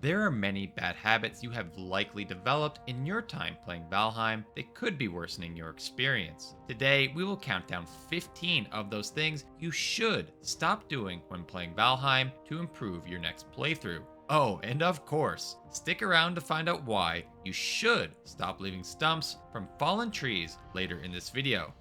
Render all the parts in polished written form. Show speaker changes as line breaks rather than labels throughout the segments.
There are many bad habits you have likely developed in your time playing Valheim that could be worsening your experience. Today, we will count down 15 of those things you should stop doing when playing Valheim to improve your next playthrough. Oh, and of course, stick around to find out why you should stop leaving stumps from fallen trees later in this video.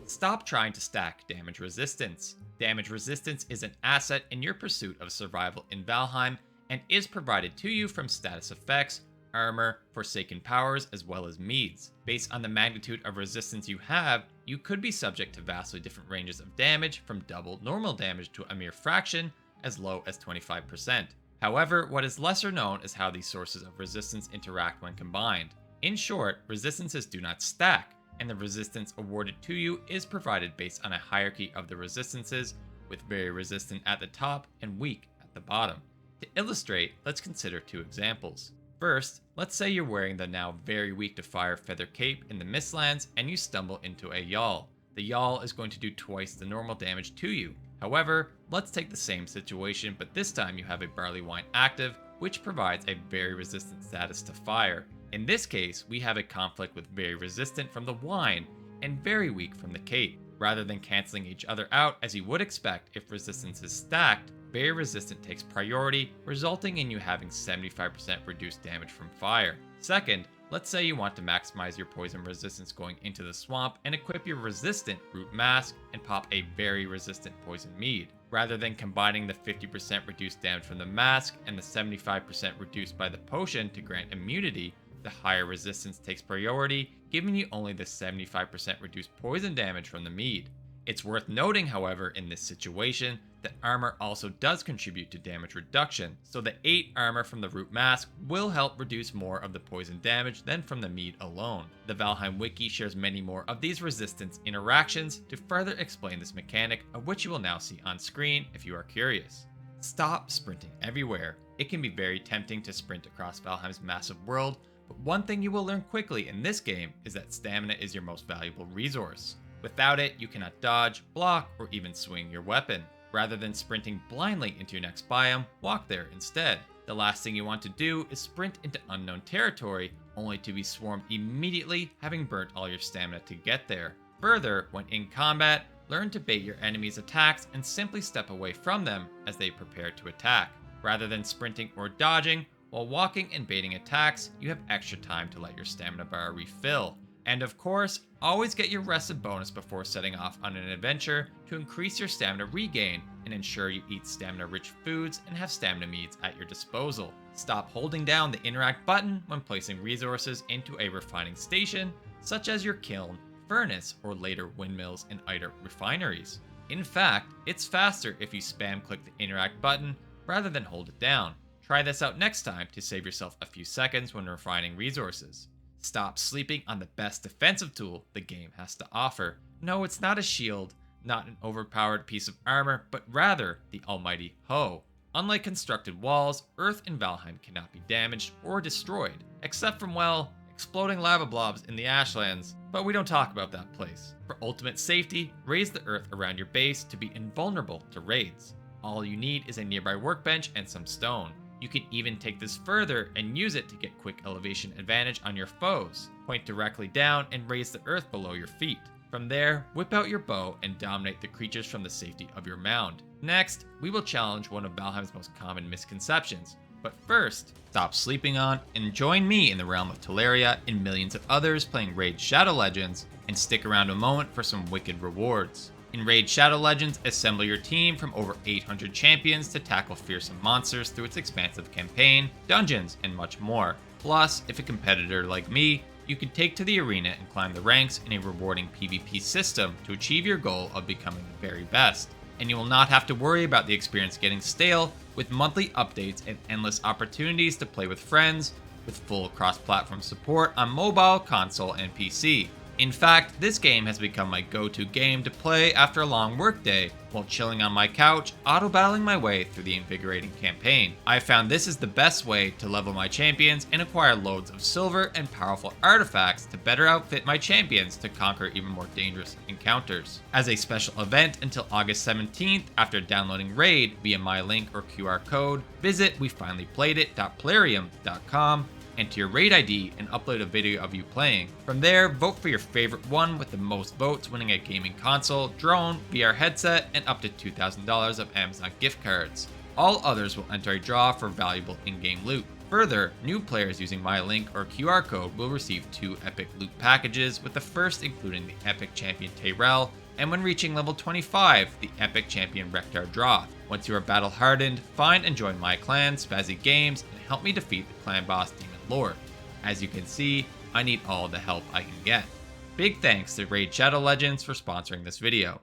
Stop trying to stack damage resistance. Damage resistance is an asset in your pursuit of survival in Valheim and is provided to you from status effects, armor, forsaken powers, as well as meads. Based on the magnitude of resistance you have, you could be subject to vastly different ranges of damage, from double normal damage to a mere fraction as low as 25%. However, what is lesser known is how these sources of resistance interact when combined. In short, resistances do not stack, and the resistance awarded to you is provided based on a hierarchy of the resistances, with very resistant at the top and weak at the bottom. To illustrate, let's consider two examples. First, let's say you're wearing the now very weak to fire feather cape in the Mistlands and you stumble into a Yawl. The Yawl is going to do twice the normal damage to you. However, let's take the same situation, but this time you have a barley wine active, which provides a very resistant status to fire. In this case, we have a conflict with very resistant from the wine and very weak from the cape. Rather than canceling each other out as you would expect if resistance is stacked, very resistant takes priority, resulting in you having 75% reduced damage from fire. Second, let's say you want to maximize your poison resistance going into the swamp and equip your resistant root mask and pop a very resistant poison mead. Rather than combining the 50% reduced damage from the mask and the 75% reduced by the potion to grant immunity, the higher resistance takes priority, giving you only the 75% reduced poison damage from the mead. It's worth noting, however, in this situation, that armor also does contribute to damage reduction, so the 8 armor from the root mask will help reduce more of the poison damage than from the mead alone. The Valheim wiki shares many more of these resistance interactions to further explain this mechanic, of which you will now see on screen if you are curious. Stop sprinting everywhere. It can be very tempting to sprint across Valheim's massive world, but one thing you will learn quickly in this game is that stamina is your most valuable resource. Without it, you cannot dodge, block, or even swing your weapon. Rather than sprinting blindly into your next biome, walk there instead. The last thing you want to do is sprint into unknown territory, only to be swarmed immediately, having burnt all your stamina to get there. Further, when in combat, learn to bait your enemies' attacks and simply step away from them as they prepare to attack. Rather than sprinting or dodging, while walking and baiting attacks, you have extra time to let your stamina bar refill. And of course, always get your rested bonus before setting off on an adventure to increase your stamina regain and ensure you eat stamina-rich foods and have stamina meads at your disposal. Stop holding down the interact button when placing resources into a refining station, such as your kiln, furnace, or later windmills and iter refineries. In fact, it's faster if you spam click the interact button rather than hold it down. Try this out next time to save yourself a few seconds when refining resources. Stop sleeping on the best defensive tool the game has to offer. No, it's not a shield, not an overpowered piece of armor, but rather the almighty hoe. Unlike constructed walls, Earth in Valheim cannot be damaged or destroyed, except from, well, exploding lava blobs in the Ashlands, but we don't talk about that place. For ultimate safety, raise the earth around your base to be invulnerable to raids. All you need is a nearby workbench and some stone. You can even take this further and use it to get quick elevation advantage on your foes. Point directly down and raise the earth below your feet. From there, whip out your bow and dominate the creatures from the safety of your mound. Next, we will challenge one of Valheim's most common misconceptions. But first, stop sleeping on and join me in the realm of Teleria and millions of others playing Raid Shadow Legends, and stick around a moment for some wicked rewards. In Raid Shadow Legends, assemble your team from over 800 champions to tackle fearsome monsters through its expansive campaign, dungeons, and much more. Plus, if a competitor like me, you can take to the arena and climb the ranks in a rewarding PvP system to achieve your goal of becoming the very best. And you will not have to worry about the experience getting stale, with monthly updates and endless opportunities to play with friends, with full cross-platform support on mobile, console, and PC. In fact, this game has become my go-to game to play after a long workday, while chilling on my couch, auto-battling my way through the invigorating campaign. I found this is the best way to level my champions and acquire loads of silver and powerful artifacts to better outfit my champions to conquer even more dangerous encounters. As a special event until August 17th, after downloading Raid via my link or QR code, visit wefinallyplayedit.plarium.com, enter your raid ID, and upload a video of you playing. From there, vote for your favorite one with the most votes winning a gaming console, drone, VR headset, and up to $2,000 of Amazon gift cards. All others will enter a draw for valuable in-game loot. Further, new players using my link or QR code will receive 2 epic loot packages, with the first including the epic champion Tyrell, and when reaching level 25, the epic champion Rektar Droth. Once you are battle hardened, find and join my clan, SPAZZY Games, and help me defeat the clan boss Demon Lord. As you can see, I need all the help I can get. Big thanks to Raid Shadow Legends for sponsoring this video.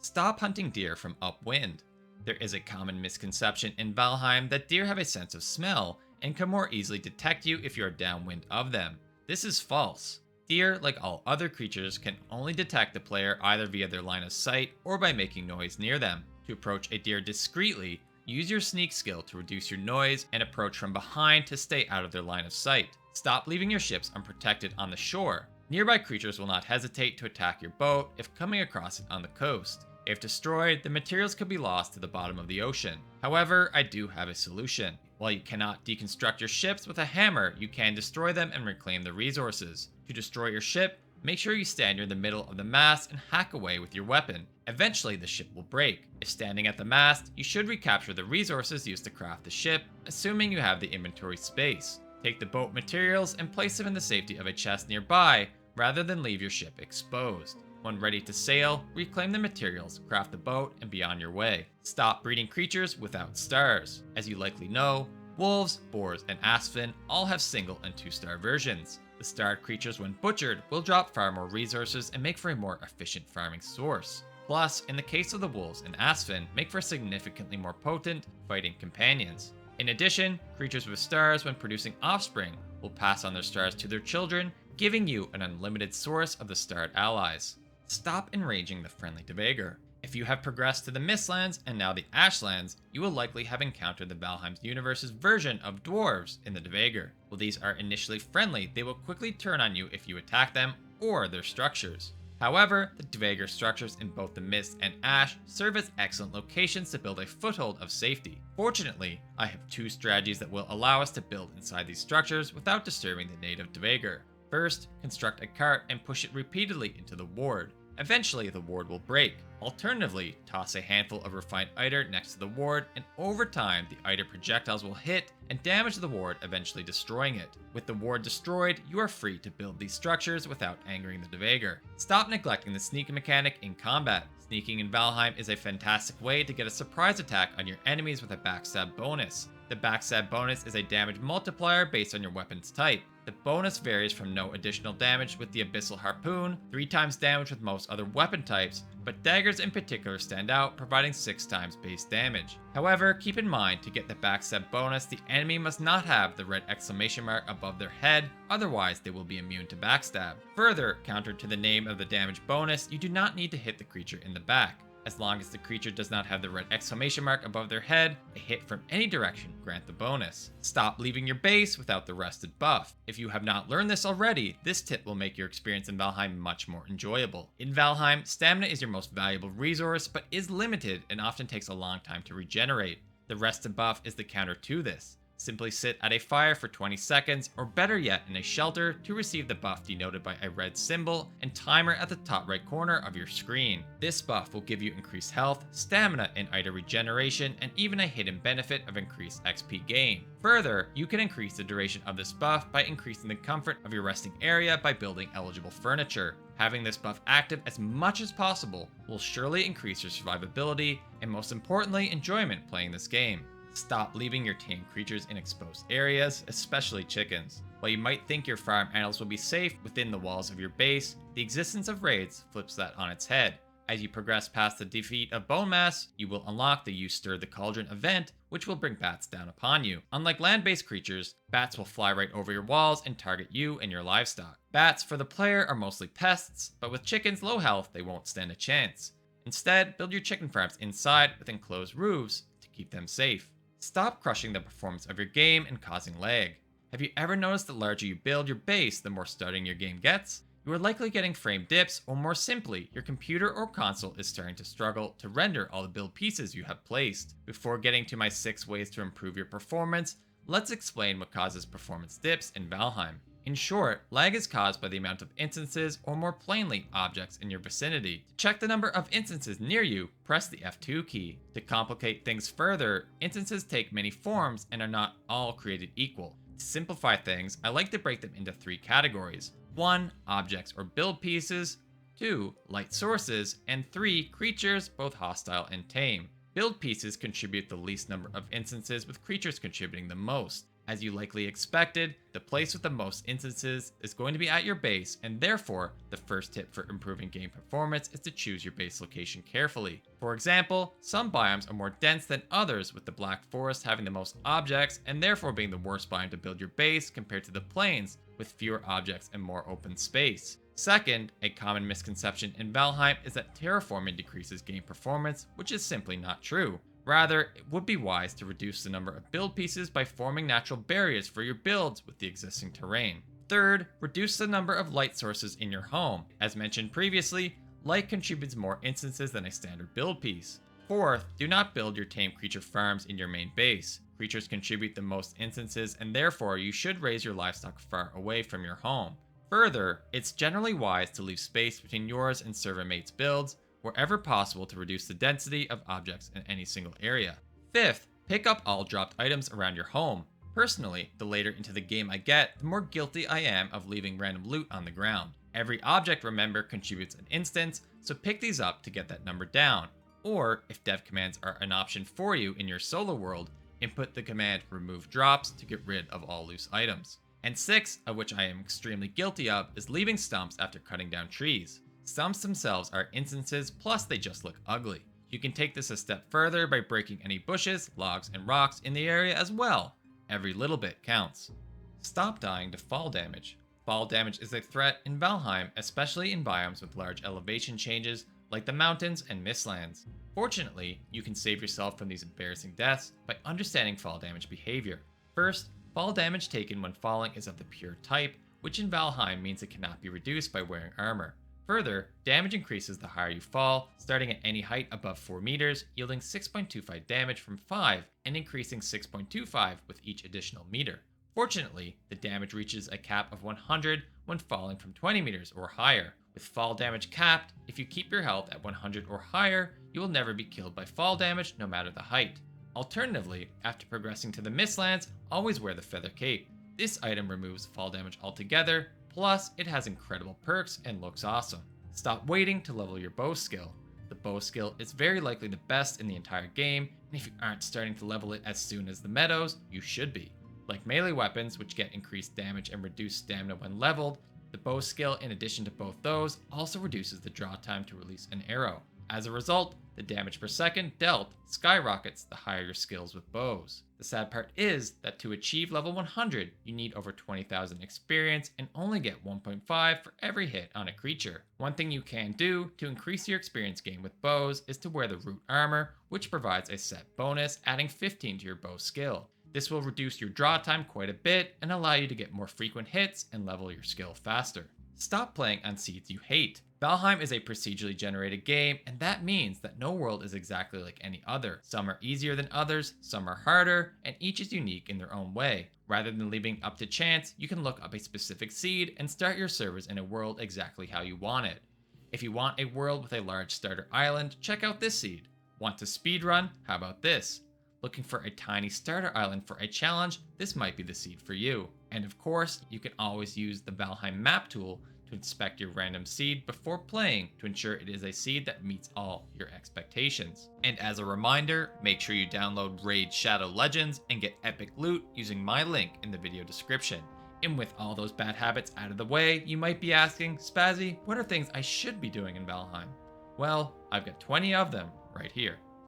Stop hunting deer from upwind. There is a common misconception in Valheim that deer have a sense of smell and can more easily detect you if you are downwind of them. This is false. Deer, like all other creatures, can only detect the player either via their line of sight or by making noise near them. To approach a deer discreetly, use your sneak skill to reduce your noise and approach from behind to stay out of their line of sight. Stop leaving your ships unprotected on the shore. Nearby creatures will not hesitate to attack your boat if coming across it on the coast. If destroyed, the materials could be lost to the bottom of the ocean. However, I do have a solution. While you cannot deconstruct your ships with a hammer, you can destroy them and reclaim the resources. To destroy your ship, make sure you stand near the middle of the mast and hack away with your weapon. Eventually, the ship will break. If standing at the mast, you should recapture the resources used to craft the ship, assuming you have the inventory space. Take the boat materials and place them in the safety of a chest nearby, rather than leave your ship exposed. When ready to sail, reclaim the materials, craft the boat, and be on your way. Stop breeding creatures without stars. As you likely know, wolves, boars, and aspen all have single and 2-star versions. The starred creatures, when butchered, will drop far more resources and make for a more efficient farming source. Plus, in the case of the wolves and aspen, make for significantly more potent fighting companions. In addition, creatures with stars, when producing offspring, will pass on their stars to their children, giving you an unlimited source of the starred allies. Stop enraging the friendly Devagar. If you have progressed to the Mistlands and now the Ashlands, you will likely have encountered the Valheim universe's version of dwarves in the Devagar. While these are initially friendly, they will quickly turn on you if you attack them or their structures. However, the Devagar structures in both the Mist and Ash serve as excellent locations to build a foothold of safety. Fortunately, I have 2 strategies that will allow us to build inside these structures without disturbing the native Devagar. First, construct a cart and push it repeatedly into the ward. Eventually, the ward will break. Alternatively, toss a handful of refined Eider next to the ward, and over time, the Eider projectiles will hit and damage the ward, eventually destroying it. With the ward destroyed, you are free to build these structures without angering the Devagar. Stop neglecting the sneak mechanic in combat. Sneaking in Valheim is a fantastic way to get a surprise attack on your enemies with a backstab bonus. The backstab bonus is a damage multiplier based on your weapon's type. The bonus varies from no additional damage with the Abyssal Harpoon, 3 times damage with most other weapon types, but daggers in particular stand out, providing 6 times base damage. However, keep in mind, to get the backstab bonus, the enemy must not have the red exclamation mark above their head, otherwise they will be immune to backstab. Further, counter to the name of the damage bonus, you do not need to hit the creature in the back. As long as the creature does not have the red exclamation mark above their head, a hit from any direction grant the bonus. Stop leaving your base without the rested buff. If you have not learned this already, this tip will make your experience in Valheim much more enjoyable. In Valheim, stamina is your most valuable resource, but is limited and often takes a long time to regenerate. The rested buff is the counter to this. Simply sit at a fire for 20 seconds, or better yet, in a shelter to receive the buff denoted by a red symbol and timer at the top right corner of your screen. This buff will give you increased health, stamina, and Eider regeneration, and even a hidden benefit of increased XP gain. Further, you can increase the duration of this buff by increasing the comfort of your resting area by building eligible furniture. Having this buff active as much as possible will surely increase your survivability and, most importantly, enjoyment playing this game. Stop leaving your tame creatures in exposed areas, especially chickens. While you might think your farm animals will be safe within the walls of your base, the existence of raids flips that on its head. As you progress past the defeat of Bone Mass, you will unlock the You Stir the Cauldron event, which will bring bats down upon you. Unlike land-based creatures, bats will fly right over your walls and target you and your livestock. Bats for the player are mostly pests, but with chickens low health, they won't stand a chance. Instead, build your chicken farms inside with enclosed roofs to keep them safe. Stop crushing the performance of your game and causing lag. Have you ever noticed the larger you build your base, the more starting your game gets? You are likely getting frame dips, or more simply, your computer or console is starting to struggle to render all the build pieces you have placed. Before getting to my 6 ways to improve your performance, let's explain what causes performance dips in Valheim. In short, lag is caused by the amount of instances, or more plainly, objects in your vicinity. To check the number of instances near you, press the F2 key. To complicate things further, instances take many forms and are not all created equal. To simplify things, I like to break them into 3 categories. 1. Objects or build pieces. 2. Light sources. And 3. Creatures, both hostile and tame. Build pieces contribute the least number of instances, with creatures contributing the most. As you likely expected, the place with the most instances is going to be at your base, and therefore, the first tip for improving game performance is to choose your base location carefully. For example, some biomes are more dense than others, with the Black Forest having the most objects and therefore being the worst biome to build your base compared to the plains, with fewer objects and more open space. Second, a common misconception in Valheim is that terraforming decreases game performance, which is simply not true. Rather, it would be wise to reduce the number of build pieces by forming natural barriers for your builds with the existing terrain. Third, reduce the number of light sources in your home. As mentioned previously, light contributes more instances than a standard build piece. Fourth, do not build your tame creature farms in your main base. Creatures contribute the most instances, and therefore you should raise your livestock far away from your home. Further, it's generally wise to leave space between yours and server mates' builds, wherever possible, to reduce the density of objects in any single area. Fifth, pick up all dropped items around your home. Personally, the later into the game I get, the more guilty I am of leaving random loot on the ground. Every object, remember, contributes an instance, so pick these up to get that number down. Or, if dev commands are an option for you in your solo world, input the command remove drops to get rid of all loose items. And 6, of which I am extremely guilty of, is leaving stumps after cutting down trees. Stumps themselves are instances, plus they just look ugly. You can take this a step further by breaking any bushes, logs, and rocks in the area as well. Every little bit counts. Stop dying to fall damage. Fall damage is a threat in Valheim, especially in biomes with large elevation changes like the mountains and mistlands. Fortunately, you can save yourself from these embarrassing deaths by understanding fall damage behavior. First, fall damage taken when falling is of the pure type, which in Valheim means it cannot be reduced by wearing armor. Further, damage increases the higher you fall, starting at any height above 4 meters, yielding 6.25 damage from 5, and increasing 6.25 with each additional meter. Fortunately, the damage reaches a cap of 100 when falling from 20 meters or higher. With fall damage capped, if you keep your health at 100 or higher, you will never be killed by fall damage no matter the height. Alternatively, after progressing to the Mistlands, always wear the Feather Cape. This item removes fall damage altogether, plus it has incredible perks and looks awesome. Stop waiting to level your bow skill. The bow skill is very likely the best in the entire game, and if you aren't starting to level it as soon as the meadows, you should be. Like melee weapons, which get increased damage and reduced stamina when leveled, the bow skill, in addition to both those, also reduces the draw time to release an arrow. As a result, the damage per second dealt skyrockets the higher your skills with bows. The sad part is that to achieve level 100, you need over 20,000 experience and only get 1.5 for every hit on a creature. One thing you can do to increase your experience gain with bows is to wear the root armor, which provides a set bonus, adding 15 to your bow skill. This will reduce your draw time quite a bit and allow you to get more frequent hits and level your skill faster. Stop playing on seeds you hate. Valheim is a procedurally generated game, and that means that no world is exactly like any other. Some are easier than others, some are harder, and each is unique in their own way. Rather than leaving up to chance, you can look up a specific seed and start your servers in a world exactly how you want it. If you want a world with a large starter island, check out this seed. Want to speedrun? How about this? Looking for a tiny starter island for a challenge? This might be the seed for you. And of course, you can always use the Valheim map tool to inspect your random seed before playing to ensure it is a seed that meets all your expectations. And as a reminder, make sure you download Raid Shadow Legends and get epic loot using my link in the video description. And with all those bad habits out of the way, you might be asking, SPAZZY, what are things I should be doing in Valheim? Well, I've got 20 of them right here.